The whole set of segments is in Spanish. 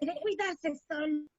Hay que cuidarse, Sol.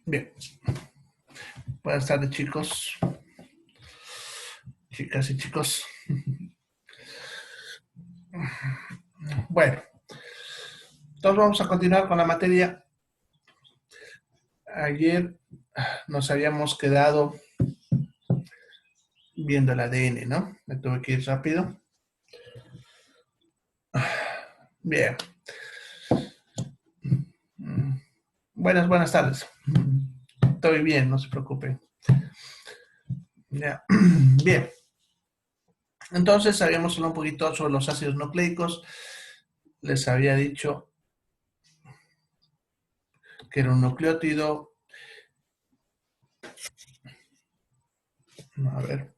Bien. Buenas tardes, chicos. Chicas y chicos. Bueno, entonces vamos a continuar con la materia. Ayer nos habíamos quedado viendo el ADN, ¿no? Me tuve que ir rápido. Bien. Buenas tardes. Estoy bien, no se preocupen. Ya. Bien. Entonces, habíamos hablado un poquito sobre los ácidos nucleicos. Les había dicho que era un nucleótido. A ver.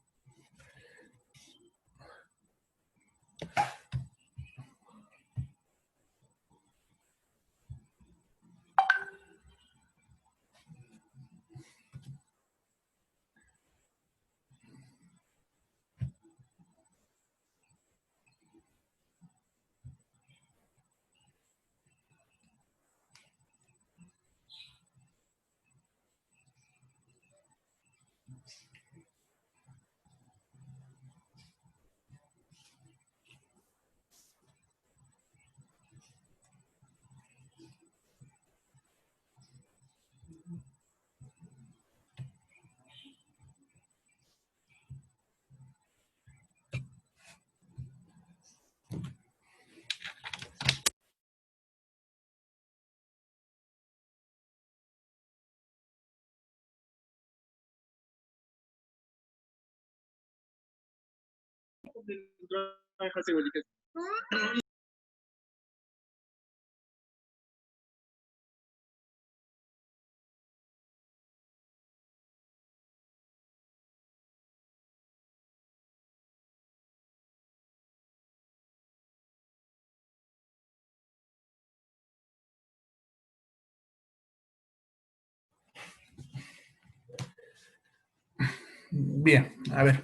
Bien, a ver.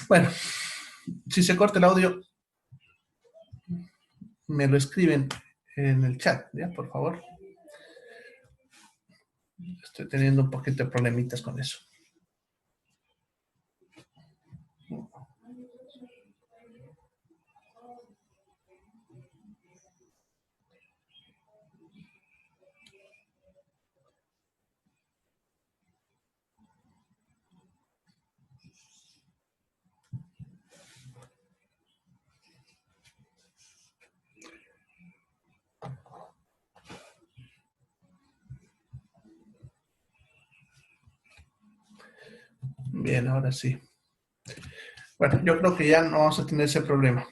Bueno, si se corta el audio, me lo escriben en el chat, ¿ya? Por favor. Estoy teniendo un poquito de problemitas con eso. Bien, ahora sí. Bueno, yo creo que ya no vamos a tener ese problema.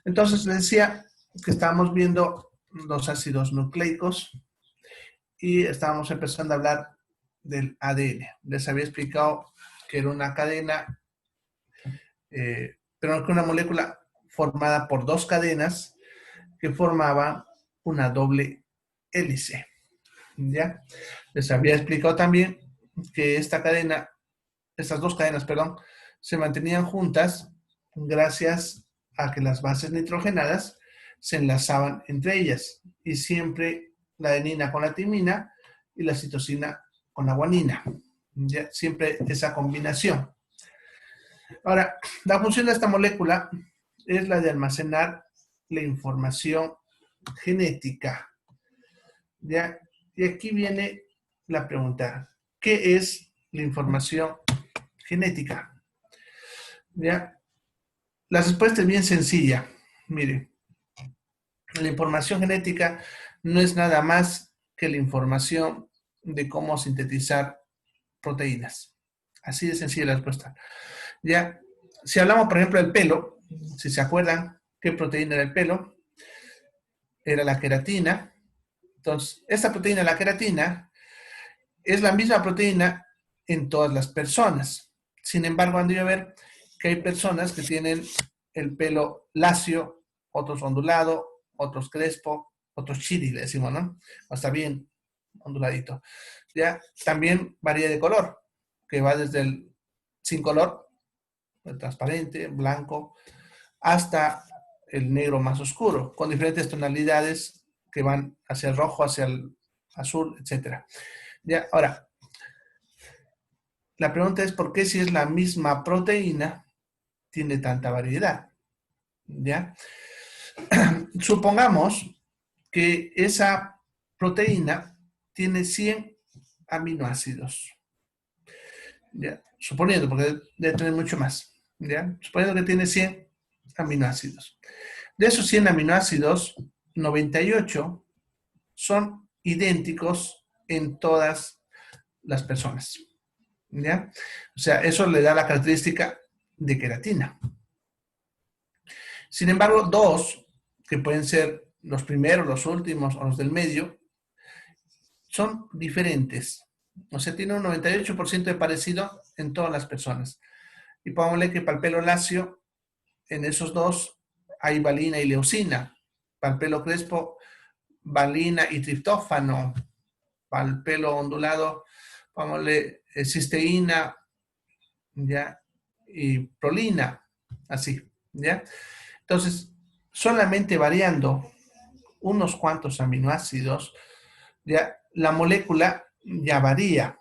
Entonces, les decía que estábamos viendo los ácidos nucleicos y estábamos empezando a hablar del ADN. Les había explicado que era una cadena, pero que una molécula formada por dos cadenas que formaban una doble hélice. ¿Ya? Les había explicado también que estas dos cadenas, perdón, se mantenían juntas gracias a que las bases nitrogenadas se enlazaban entre ellas y siempre la adenina con la timina y la citosina con la guanina. ¿Ya? Siempre esa combinación. Ahora, la función de esta molécula es la de almacenar la información genética. ¿Ya? Y aquí viene la pregunta, ¿qué es la información genética? ¿Ya? La respuesta es bien sencilla. Mire, la información genética no es nada más que la información de cómo sintetizar proteínas. Así de sencilla la respuesta. Ya, si hablamos, por ejemplo, del pelo, si se acuerdan qué proteína era el pelo, era la queratina. Entonces, esta proteína, la queratina, es la misma proteína en todas las personas. Sin embargo, han de ver que hay personas que tienen el pelo lacio, otros ondulado, otros crespo, otros chiri, le decimos, ¿no? O está bien onduladito. Ya, también varía de color, que va desde el sin color, el transparente, blanco, hasta el negro más oscuro, con diferentes tonalidades que van hacia el rojo, hacia el azul, etc. Ya, ahora, la pregunta es ¿por qué si es la misma proteína tiene tanta variedad? ¿Ya? Supongamos que esa proteína tiene 100 aminoácidos. ¿Ya? Suponiendo, porque debe tener mucho más. ¿Ya? Suponiendo que tiene 100 aminoácidos. De esos 100 aminoácidos, 98 son idénticos en todas las personas. ¿Ya? O sea, eso le da la característica de queratina. Sin embargo, dos, que pueden ser los primeros, los últimos o los del medio, son diferentes. O sea, tiene un 98% de parecido en todas las personas. Y pongámosle que para el pelo lacio, en esos dos hay valina y leucina. Para el pelo crespo, valina y triptófano. Para el pelo ondulado, pongámosle cisteína, ¿ya? Y prolina, así, ¿ya? Entonces, solamente variando unos cuantos aminoácidos, ya la molécula ya varía,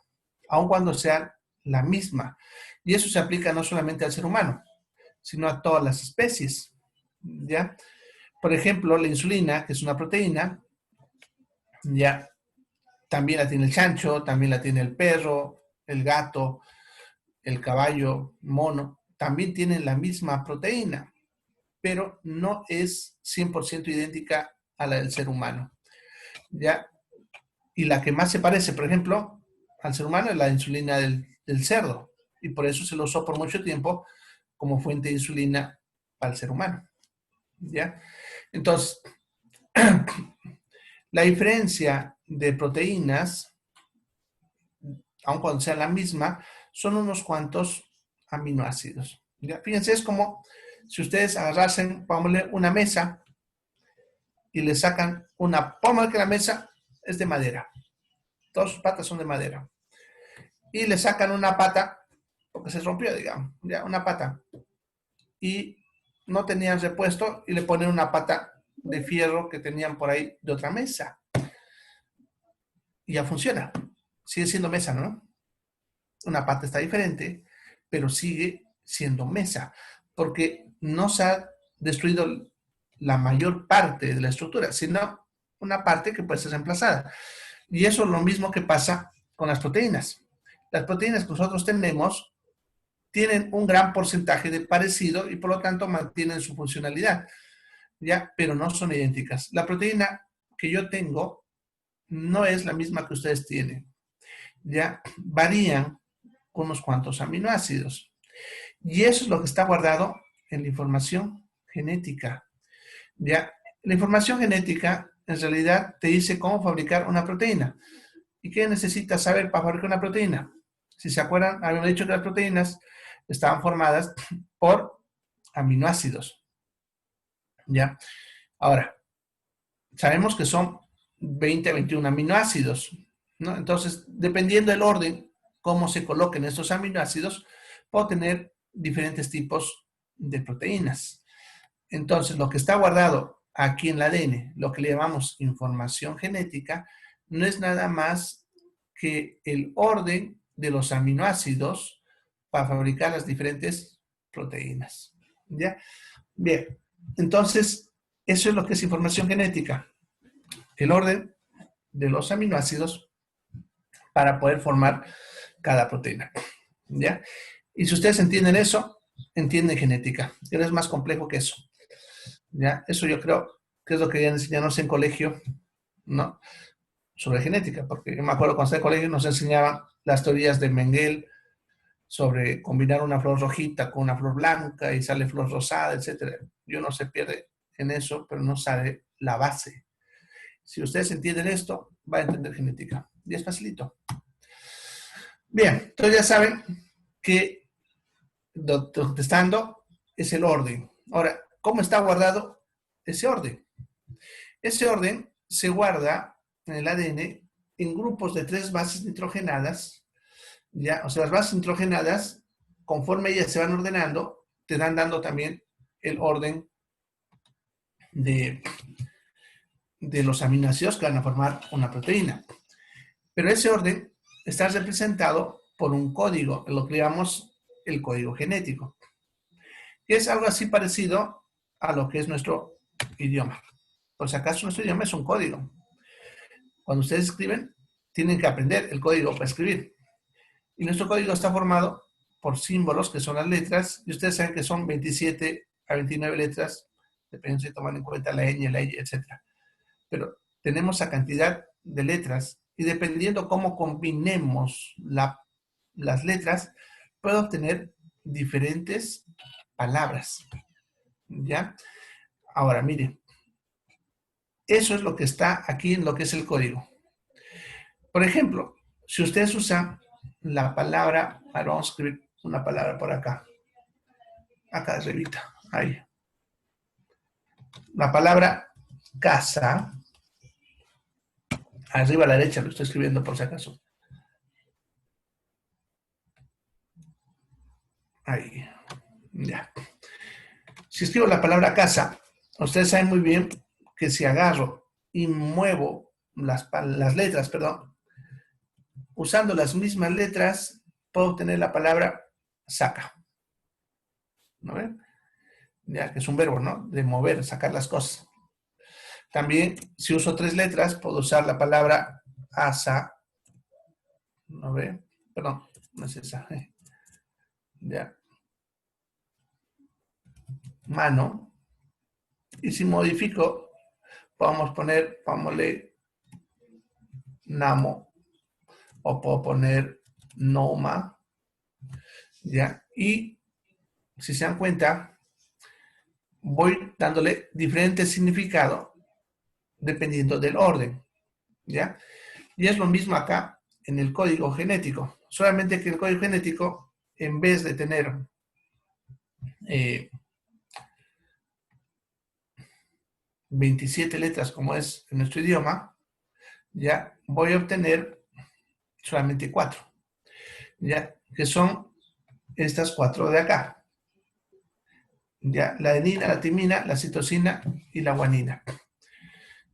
aun cuando sea la misma. Y eso se aplica no solamente al ser humano, sino a todas las especies, ¿ya? Por ejemplo, la insulina, que es una proteína, ya también la tiene el chancho, también la tiene el perro, el gato, el caballo, mono, también tienen la misma proteína, pero no es 100% idéntica a la del ser humano, ¿ya? Y la que más se parece, por ejemplo, al ser humano es la insulina del cerdo, y por eso se lo usó por mucho tiempo como fuente de insulina para el ser humano, ¿ya? Entonces, la diferencia de proteínas, aun cuando sea la misma, son unos cuantos aminoácidos. ¿Ya? Fíjense, es como si ustedes agarrasen, pongámosle una mesa y le sacan una, pongámosle que la mesa es de madera, todas sus patas son de madera, y le sacan una pata, porque se rompió, digamos, ya, una pata, y no tenían repuesto y le ponen una pata de fierro que tenían por ahí de otra mesa. Y ya funciona. Sigue siendo mesa, ¿no? Una pata está diferente, pero sigue siendo mesa, porque no se ha destruido la mayor parte de la estructura, sino una parte que puede ser reemplazada. Y eso es lo mismo que pasa con las proteínas. Las proteínas que nosotros tenemos tienen un gran porcentaje de parecido y por lo tanto mantienen su funcionalidad, ¿ya? Pero no son idénticas. La proteína que yo tengo no es la misma que ustedes tienen, ¿ya? Varían unos cuantos aminoácidos. Y eso es lo que está guardado en la información genética, ¿ya? La información genética en realidad te dice cómo fabricar una proteína. ¿Y qué necesitas saber para fabricar una proteína? Si se acuerdan, habíamos dicho que las proteínas estaban formadas por aminoácidos, ¿ya? Ahora, sabemos que son 20 a 21 aminoácidos, ¿no? Entonces, dependiendo del orden, cómo se coloquen estos aminoácidos, puedo tener diferentes tipos de proteínas. Entonces, lo que está guardado aquí en el ADN, lo que le llamamos información genética, no es nada más que el orden de los aminoácidos para fabricar las diferentes proteínas. ¿Ya? Bien, entonces, eso es lo que es información genética. El orden de los aminoácidos para poder formar cada proteína. ¿Ya? Y si ustedes entienden eso, entienden genética. Pero es más complejo que eso. ¿Ya? Eso yo creo que es lo que ya enseñarnos en colegio, ¿no? Sobre genética, porque yo me acuerdo cuando estaba en colegio nos enseñaban las teorías de Mengele sobre combinar una flor rojita con una flor blanca y sale flor rosada, etc. Y uno se pierde en eso, pero no sabe la base. Si ustedes entienden esto, va a entender genética. Y es facilito. Bien, entonces ya saben que contestando es el orden. Ahora, ¿cómo está guardado ese orden? Ese orden se guarda en el ADN en grupos de 3 bases nitrogenadas, ¿ya? O sea, las bases nitrogenadas, conforme ellas se van ordenando, te dan dando también el orden de de los aminoácidos que van a formar una proteína. Pero ese orden está representado por un código, lo que llamamos el código genético, que es algo así parecido a lo que es nuestro idioma. Por si acaso nuestro idioma es un código. Cuando ustedes escriben, tienen que aprender el código para escribir. Y nuestro código está formado por símbolos, que son las letras, y ustedes saben que son 27 a 29 letras, dependiendo si toman en cuenta la ñ, la y, etc. Pero tenemos esa cantidad de letras, y dependiendo cómo combinemos las letras, puedo obtener diferentes palabras. ¿Ya? Ahora, miren, eso es lo que está aquí en lo que es el código. Por ejemplo, si ustedes usan la palabra, ahora vamos a escribir una palabra por acá. Acá arribita, ahí. La palabra casa, arriba a la derecha lo estoy escribiendo por si acaso. Ahí, ya. Si escribo la palabra casa, ustedes saben muy bien que si agarro y muevo las letras, perdón, usando las mismas letras, puedo obtener la palabra saca. ¿No ven? Ya que es un verbo, ¿no? De mover, sacar las cosas. También, si uso 3 letras, puedo usar la palabra asa. ¿No ven? Perdón, no es esa. Ya. Mano. Y si modifico, podemos poner, ponle namo, o puedo poner noma, ¿ya? Y si se dan cuenta, voy dándole diferente significado dependiendo del orden, ¿ya? Y es lo mismo acá en el código genético, solamente que el código genético, en vez de tener 27 letras como es en nuestro idioma, ya voy a obtener solamente 4, ya que son estas 4 de acá. Ya, la adenina, la timina, la citosina y la guanina.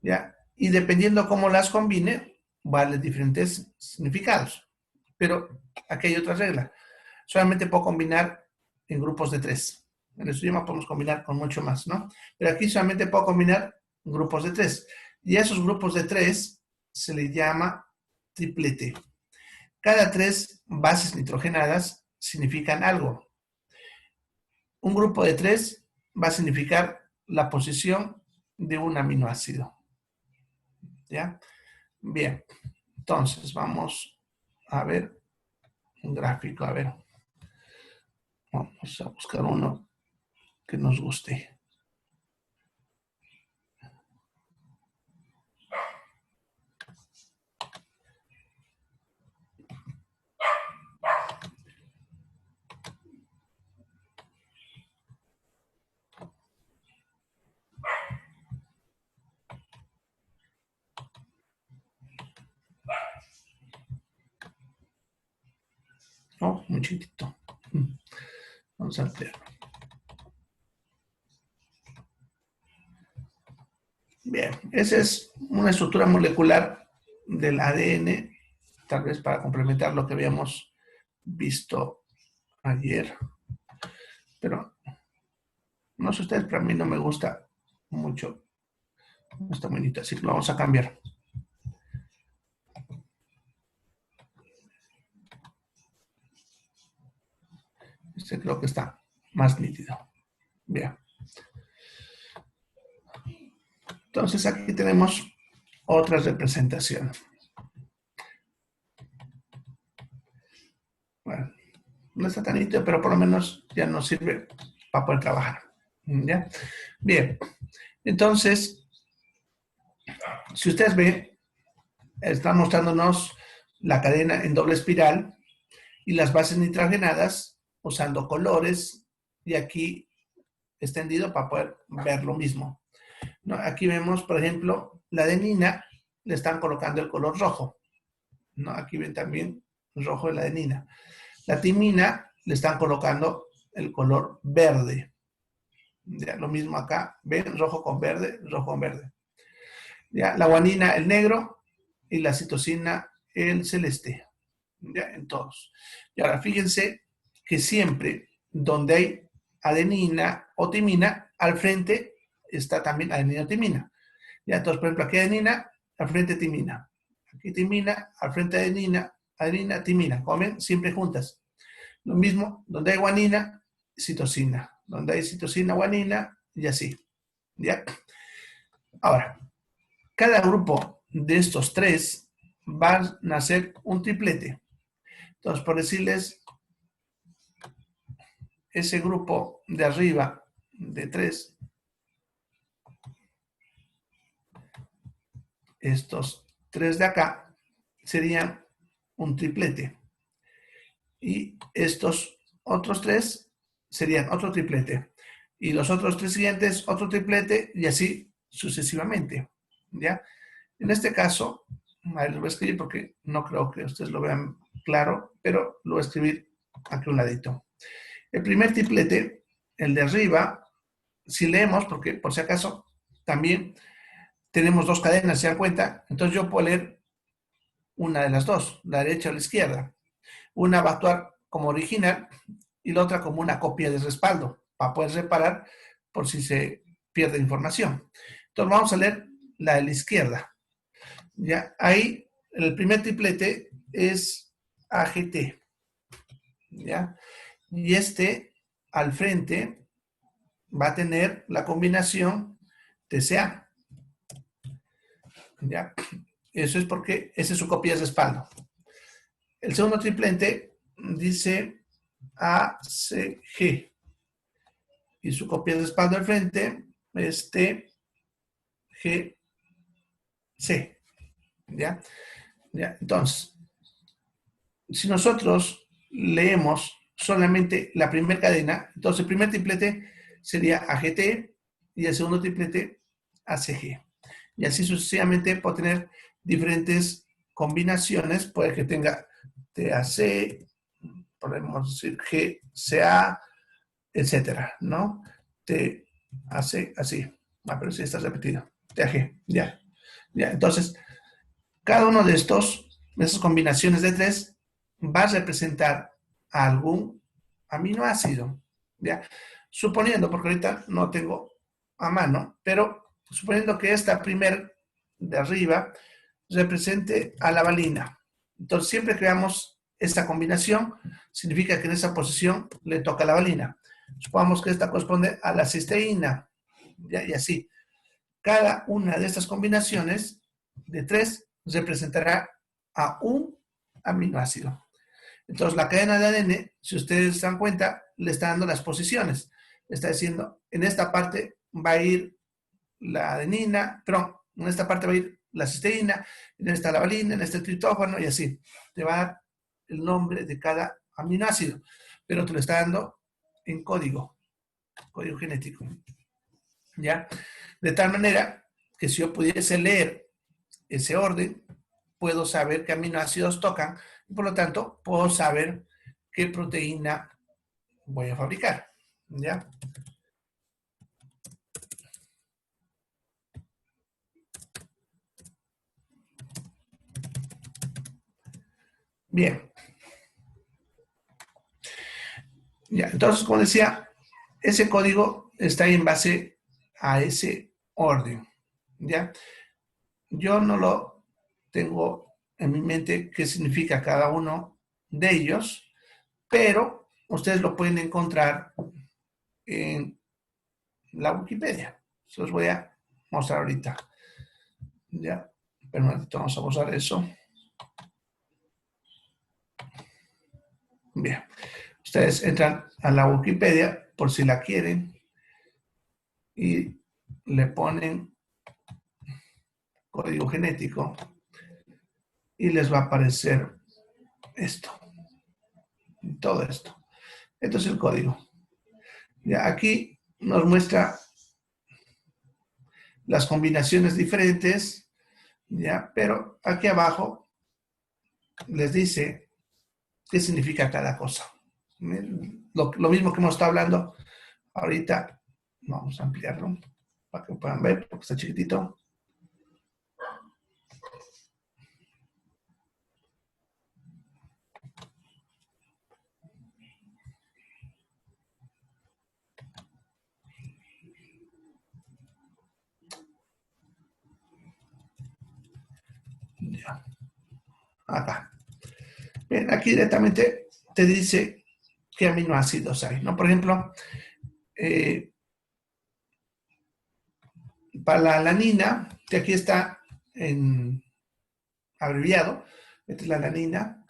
Ya, y dependiendo cómo las combine, vale diferentes significados. Pero aquí hay otra regla. Solamente puedo combinar en grupos de 3. En nuestro idioma podemos combinar con mucho más, ¿no? Pero aquí solamente puedo combinar grupos de 3. Y a esos grupos de 3 se le llama triplete. Cada 3 bases nitrogenadas significan algo. Un grupo de 3 va a significar la posición de un aminoácido. ¿Ya? Bien. Entonces, vamos a ver un gráfico. A ver. Vamos a buscar uno que nos guste. Oh, muy chiquitito. Vamos a ampliar. Bien, esa es una estructura molecular del ADN, tal vez para complementar lo que habíamos visto ayer. Pero no sé ustedes, pero a mí no me gusta mucho esta bonita, así que lo vamos a cambiar. Este creo que está más nítido. Bien. Entonces aquí tenemos otra representación. Bueno, no está tan nítido, pero por lo menos ya nos sirve para poder trabajar. ¿Ya? Bien. Entonces, si ustedes ven, está mostrándonos la cadena en doble espiral y las bases nitrogenadas usando colores y aquí extendido para poder ver lo mismo. ¿No? Aquí vemos, por ejemplo, la adenina le están colocando el color rojo. ¿No? Aquí ven también el rojo de la adenina. La timina le están colocando el color verde. Ya, lo mismo acá, ven rojo con verde, rojo con verde. ¿ya? La guanina, el negro, y la citosina, el celeste, ¿ya? En todos. Y ahora, fíjense que siempre donde hay adenina o timina, al frente está también adenina o timina. Ya, entonces, por ejemplo, aquí adenina, al frente timina. Aquí timina, al frente adenina, adenina, timina. Comen siempre juntas. Lo mismo, donde hay guanina, citosina. Donde hay citosina, guanina, y así. ¿Ya? Ahora, cada grupo de estos tres van a ser un triplete. Entonces, por decirles, ese grupo de arriba de tres, estos tres de acá, serían un triplete. Y estos otros tres serían otro triplete. Y los otros tres siguientes, otro triplete, y así sucesivamente. ¿Ya? En este caso, ahí lo voy a escribir porque no creo que ustedes lo vean claro, pero lo voy a escribir aquí a un ladito. El primer triplete, el de arriba, si leemos, porque por si acaso también tenemos dos cadenas, ¿se dan cuenta? Entonces yo puedo leer una de las dos, la derecha o la izquierda. Una va a actuar como original y la otra como una copia de respaldo, para poder reparar por si se pierde información. Entonces vamos a leer la de la izquierda. ¿Ya? Ahí el primer triplete es AGT. ¿Ya? Y este al frente va a tener la combinación TCA. ¿Ya? Eso es porque esa es su copia de respaldo. El segundo triplete dice ACG. Y su copia de respaldo al frente es TGC. ¿Ya? ¿Ya? Entonces, si nosotros leemos solamente la primera cadena, entonces el primer triplete sería AGT y el segundo triplete ACG. Y así sucesivamente puedo tener diferentes combinaciones, puede que tenga TAC, podemos decir GCA, etcétera, ¿no? TAC, así. Pero sí está repetido. TAG, ya. Ya, entonces, cada uno de esas combinaciones de tres, va a representar algún aminoácido, ¿ya? Suponiendo, porque ahorita no tengo a mano, pero suponiendo que esta primer de arriba represente a la valina. Entonces, siempre que veamos esta combinación, significa que en esa posición le toca la valina. Supongamos que esta corresponde a la cisteína, ¿ya? Y así. Cada una de estas combinaciones de tres representará a un aminoácido. Entonces, la cadena de ADN, si ustedes se dan cuenta, le está dando las posiciones. Le está diciendo, en esta parte va a ir la adenina, perdón, en esta parte va a ir la cisteína, en esta la valina, en este el triptófano y así. Te va a dar el nombre de cada aminoácido, pero te lo está dando en código genético. ¿Ya? De tal manera que si yo pudiese leer ese orden, puedo saber qué aminoácidos tocan y por lo tanto puedo saber qué proteína voy a fabricar. ¿Ya? Bien. Ya, entonces, como decía, ese código está ahí en base a ese orden. ¿Ya? Yo no lo tengo en mi mente qué significa cada uno de ellos, pero ustedes lo pueden encontrar en la Wikipedia. Se los voy a mostrar ahorita. Ya, pero vamos a usar eso. Bien, ustedes entran a la Wikipedia por si la quieren y le ponen código genético y les va a aparecer esto, todo esto. Esto es el código. Ya, aquí nos muestra las combinaciones diferentes, ya, pero aquí abajo les dice qué significa cada cosa. Lo mismo que hemos estado hablando ahorita, vamos a ampliarlo para que puedan ver, porque está chiquitito. acá. Bien, aquí directamente te dice qué aminoácidos hay, ¿no? Por ejemplo, para la alanina, que aquí está en abreviado, esta es la alanina,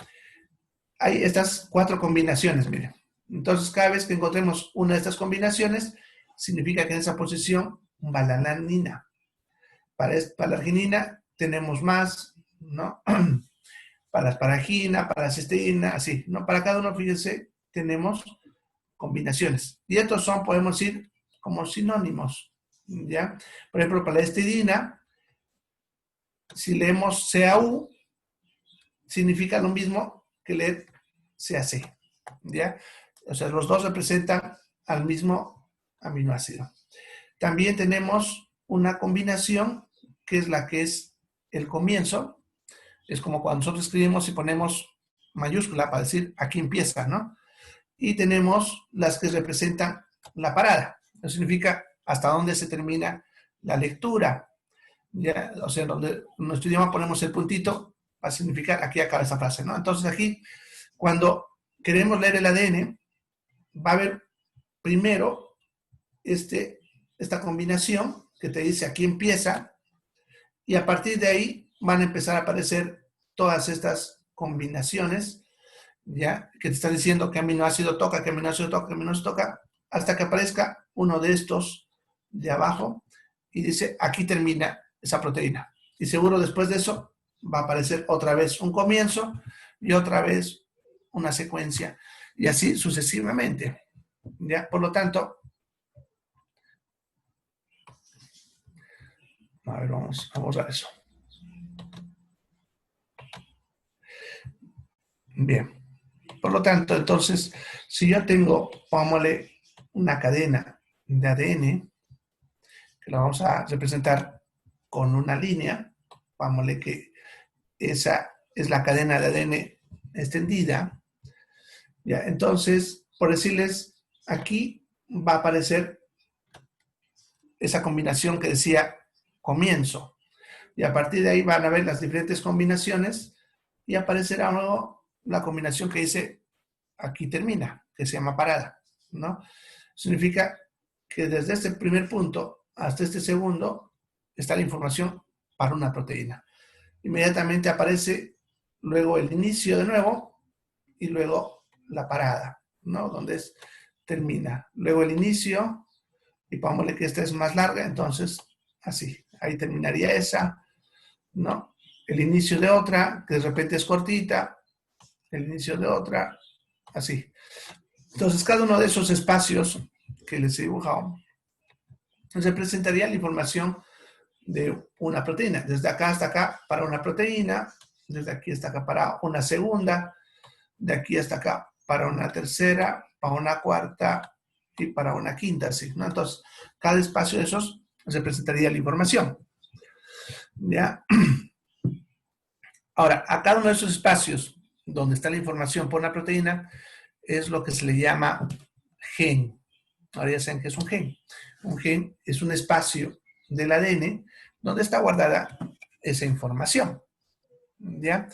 hay estas 4 combinaciones, miren. Entonces, cada vez que encontremos una de estas combinaciones, significa que en esa posición va la alanina. Para la arginina tenemos más, ¿no? Para la asparagina, para la cisteína, así, ¿no? Para cada uno, fíjense, tenemos combinaciones. Y estos son, podemos decir, como sinónimos, ¿ya? Por ejemplo, para la histidina, si leemos CAU, significa lo mismo que leer CAC, ¿ya? O sea, los dos representan al mismo aminoácido. También tenemos una combinación que es la que es el comienzo. Es como cuando nosotros escribimos y ponemos mayúscula para decir aquí empieza, ¿no? Y tenemos las que representan la parada. Eso significa hasta dónde se termina la lectura. ¿Ya? O sea, donde en nuestro idioma ponemos el puntito, va a significar aquí acaba esa frase, ¿no? Entonces aquí, cuando queremos leer el ADN, va a haber primero esta combinación que te dice aquí empieza, y a partir de ahí van a empezar a aparecer todas estas combinaciones, ¿ya? Que te están diciendo qué aminoácido toca, qué aminoácido toca, qué aminoácido toca, hasta que aparezca uno de estos de abajo y dice aquí termina esa proteína. Y seguro después de eso va a aparecer otra vez un comienzo y otra vez una secuencia y así sucesivamente, ¿ya? Por lo tanto, a ver, vamos a borrar eso. Bien. Por lo tanto, entonces, si yo tengo, pongámosle, una cadena de ADN, que la vamos a representar con una línea, pongámosle que esa es la cadena de ADN extendida, ¿ya? Entonces, por decirles, aquí va a aparecer esa combinación que decía comienzo, y a partir de ahí van a ver las diferentes combinaciones, y aparecerá luego la combinación que dice aquí termina, que se llama parada, ¿no? Significa que desde este primer punto hasta este segundo está la información para una proteína. Inmediatamente aparece luego el inicio de nuevo y luego la parada, ¿no? Donde termina. Luego el inicio, y pongámosle que esta es más larga, entonces así, ahí terminaría esa, ¿no? El inicio de otra, que de repente es cortita, el inicio de otra, así. Entonces, cada uno de esos espacios que les he dibujado representaría la información de una proteína. Desde acá hasta acá para una proteína, desde aquí hasta acá para una segunda, de aquí hasta acá para una tercera, para una cuarta y para una quinta, ¿sí? ¿No? Entonces, cada espacio de esos representaría la información. ¿Ya? Ahora, a cada uno de esos espacios donde está la información por una proteína es lo que se le llama gen. Ahora ya saben que es un gen. Un gen es un espacio del ADN donde está guardada esa información. ¿Ya?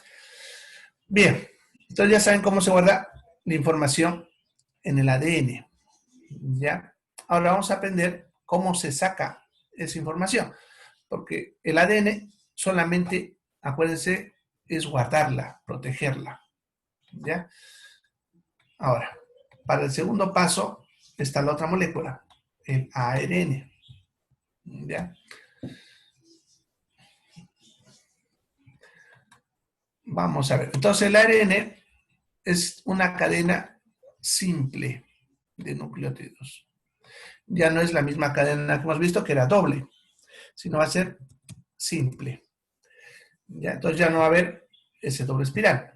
Bien, entonces ya saben cómo se guarda la información en el ADN. ¿Ya? Ahora vamos a aprender cómo se saca esa información. Porque el ADN solamente, acuérdense, es guardarla, protegerla. ¿Ya? Ahora, para el segundo paso está la otra molécula, el ARN. ¿Ya? Vamos a ver. Entonces, el ARN es una cadena simple de nucleótidos. Ya no es la misma cadena que hemos visto, que era doble, sino va a ser simple. ¿Ya? Entonces, ya no va a haber ese doble espiral.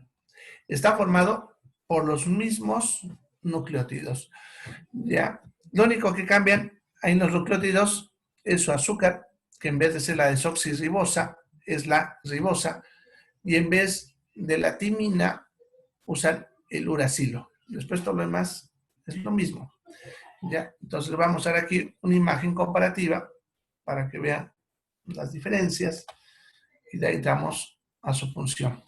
Está formado por los mismos nucleótidos. ¿Ya? Lo único que cambian ahí en los nucleótidos es su azúcar, que en vez de ser la desoxirribosa, es la ribosa, y en vez de la timina, usan el uracilo. Después todo lo demás es lo mismo. ¿Ya? Entonces vamos a ver aquí una imagen comparativa para que vean las diferencias y de ahí damos a su función.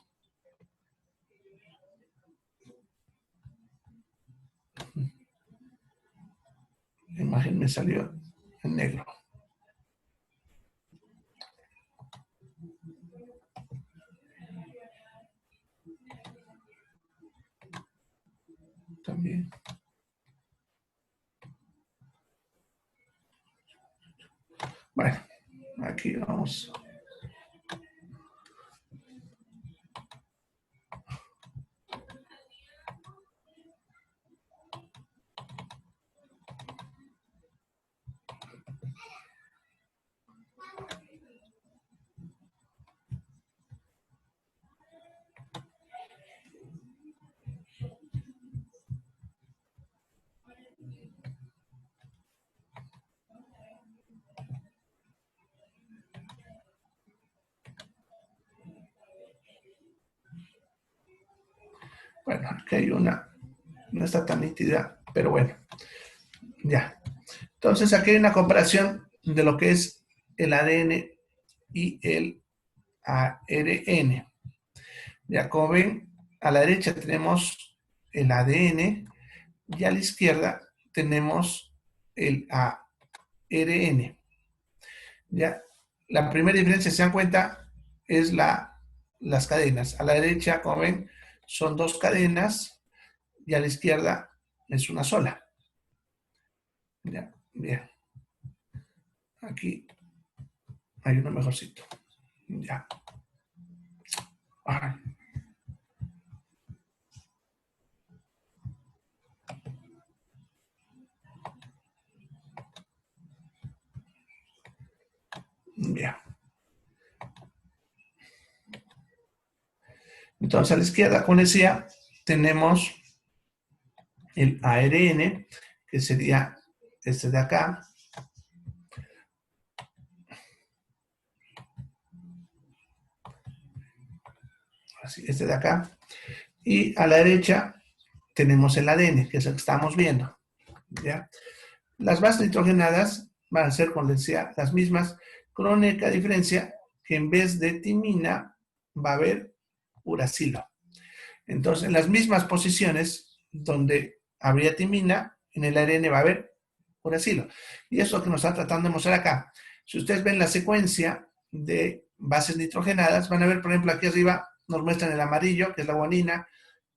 imagen me salió en negro. También. Bueno, aquí vamos. Bueno, aquí hay una, no está tan nítida, pero bueno, ya. Entonces aquí hay una comparación de lo que es el ADN y el ARN. Ya, como ven, a la derecha tenemos el ADN y a la izquierda tenemos el ARN. Ya, la primera diferencia, si se dan cuenta, es las cadenas. A la derecha, como ven, son dos cadenas y a la izquierda es una sola. Ya, bien. Aquí hay uno mejorcito. Ya. Ay. Bien. Entonces, a la izquierda, como decía, tenemos el ARN, que sería este de acá. Así, este de acá. Y a la derecha tenemos el ADN, que es el que estamos viendo. ¿Ya? Las bases nitrogenadas van a ser, como les decía, las mismas, con una única diferencia que en vez de timina va a haber uracilo. Entonces, en las mismas posiciones donde habría timina, en el ARN va a haber uracilo. Y eso es lo que nos está tratando de mostrar acá. Si ustedes ven la secuencia de bases nitrogenadas, van a ver, por ejemplo, aquí arriba nos muestran el amarillo, que es la guanina,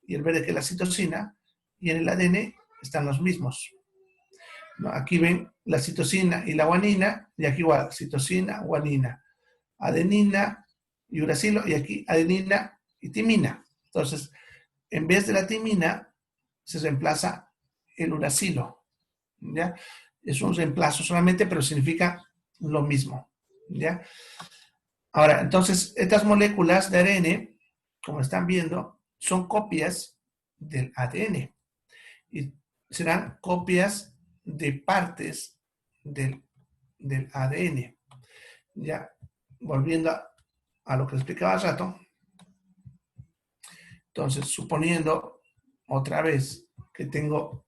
y el verde, que es la citosina, y en el ADN están los mismos. ¿No? Aquí ven la citosina y la guanina, y aquí igual, citosina, guanina, adenina y uracilo, y aquí adenina y timina. Entonces, en vez de la timina, se reemplaza el uracilo. ¿Ya? Es un reemplazo solamente, pero significa lo mismo. ¿Ya? Ahora, entonces, estas moléculas de ARN, como están viendo, son copias del ADN y serán copias de partes del ADN. Ya, volviendo a lo que explicaba hace rato, entonces, suponiendo otra vez que tengo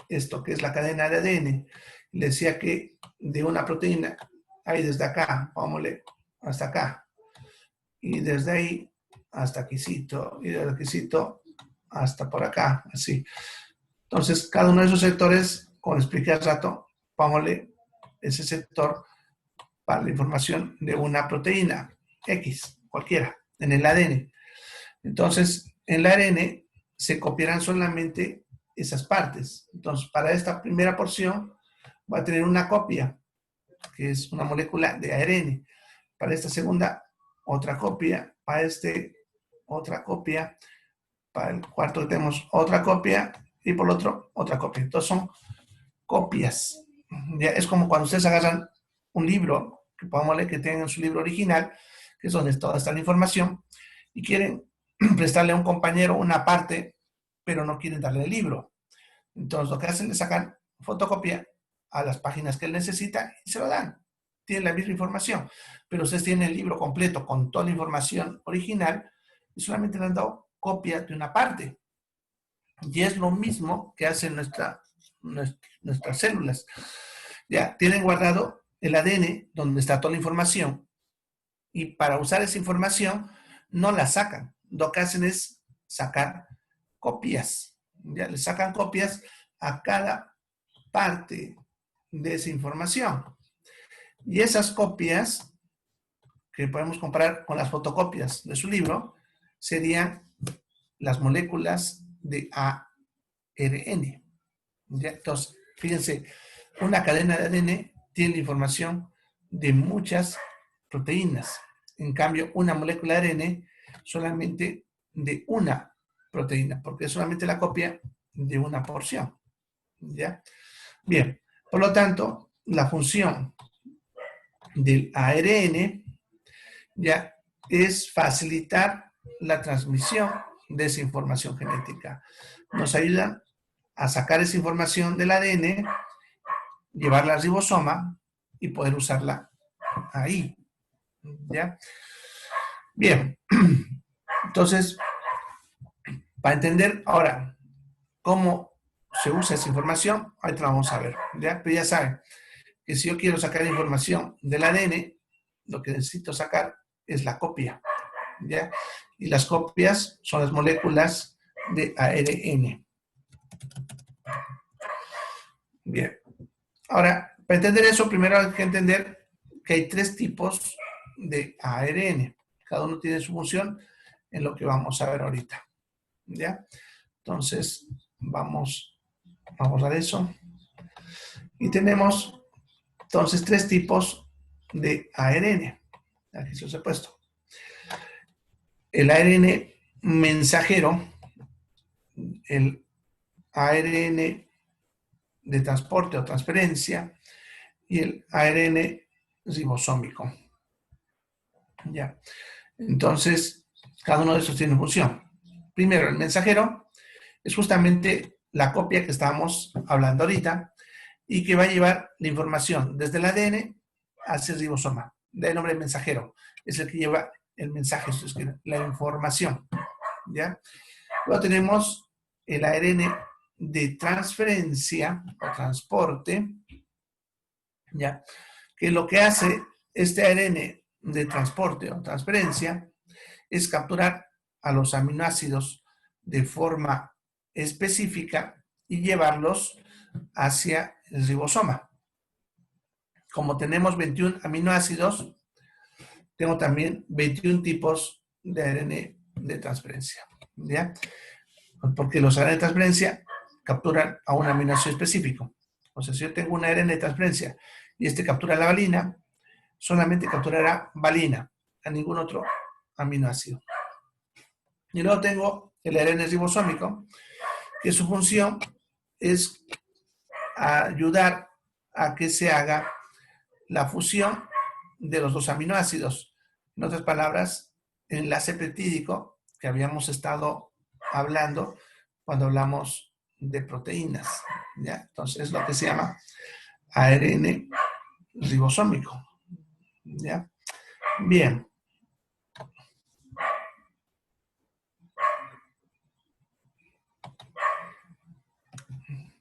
esto que es la cadena de ADN, le decía que de una proteína hay desde acá, vámonos hasta acá, y desde ahí hasta aquícito, y desde aquícito hasta por acá, así. Entonces, cada uno de esos sectores, como expliqué hace rato, vámonos ese sector para la información de una proteína X, cualquiera, en el ADN. Entonces, en el ARN se copiarán solamente esas partes. Entonces, para esta primera porción va a tener una copia, que es una molécula de ARN. Para esta segunda, otra copia. Para este, otra copia. Para el cuarto tenemos otra copia. Y por el otro, otra copia. Entonces son copias. Ya es como cuando ustedes agarran un libro, que podemos leer que tienen su libro original, que es donde toda está la información, y quieren prestarle a un compañero una parte, pero no quieren darle el libro. Entonces lo que hacen es sacar fotocopia a las páginas que él necesita y se lo dan. Tienen la misma información, pero ustedes tienen el libro completo con toda la información original y solamente le han dado copia de una parte. Y es lo mismo que hacen nuestras células. Ya, tienen guardado el ADN donde está toda la información y para usar esa información no la sacan. Lo que hacen es sacar copias. Ya, le sacan copias a cada parte de esa información. Y esas copias que podemos comparar con las fotocopias de su libro serían las moléculas de ARN. ¿Ya? Entonces, fíjense, una cadena de ADN tiene la información de muchas proteínas. En cambio, una molécula de ARN solamente de una proteína, porque es solamente la copia de una porción. ¿Ya? Bien, por lo tanto, la función del ARN ya es facilitar la transmisión de esa información genética. Nos ayuda a sacar esa información del ADN, llevarla al ribosoma y poder usarla ahí. ¿Ya? Bien. Entonces, para entender ahora cómo se usa esa información, ahorita la vamos a ver. ¿Ya? Pero ya saben que si yo quiero sacar información del ADN, lo que necesito sacar es la copia. ¿Ya? Y las copias son las moléculas de ARN. Bien. Ahora, para entender eso, primero hay que entender que hay 3 tipos de ARN. Cada uno tiene su función en lo que vamos a ver ahorita. ¿Ya? Entonces, vamos a borrar eso. Y tenemos, entonces, 3 tipos de ARN. Aquí se los he puesto. El ARN mensajero, el ARN de transporte o transferencia y el ARN ribosómico. Ya. Entonces, cada uno de esos tiene función. Primero, el mensajero es justamente la copia que estamos hablando ahorita y que va a llevar la información desde el ADN hacia el ribosoma. De ahí el nombre mensajero. Es el que lleva el mensaje, es la información. ¿Ya? Luego tenemos el ARN de transferencia o transporte, ¿ya? Que lo que hace este ARN de transporte o transferencia es capturar a los aminoácidos de forma específica y llevarlos hacia el ribosoma. Como tenemos 21 aminoácidos, tengo también 21 tipos de ARN de transferencia, ¿ya? Porque los ARN de transferencia capturan a un aminoácido específico. O sea, si yo tengo un ARN de transferencia y este captura la valina, solamente capturará valina, a ningún otro aminoácido. Y luego tengo el ARN ribosómico, que su función es ayudar a que se haga la fusión de los 2 aminoácidos. En otras palabras, el enlace peptídico que habíamos estado hablando cuando hablamos de proteínas. ¿Ya? Entonces, es lo que se llama ARN ribosómico. ¿Ya? Bien.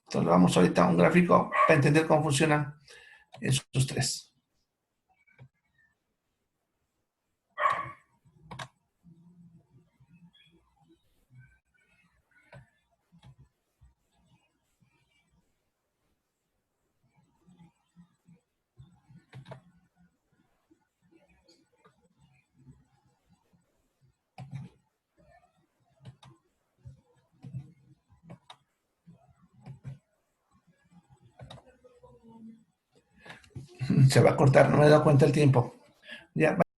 Entonces, vamos ahorita a un gráfico para entender cómo funcionan esos 3. Se va a cortar, no me he dado cuenta el tiempo. Ya.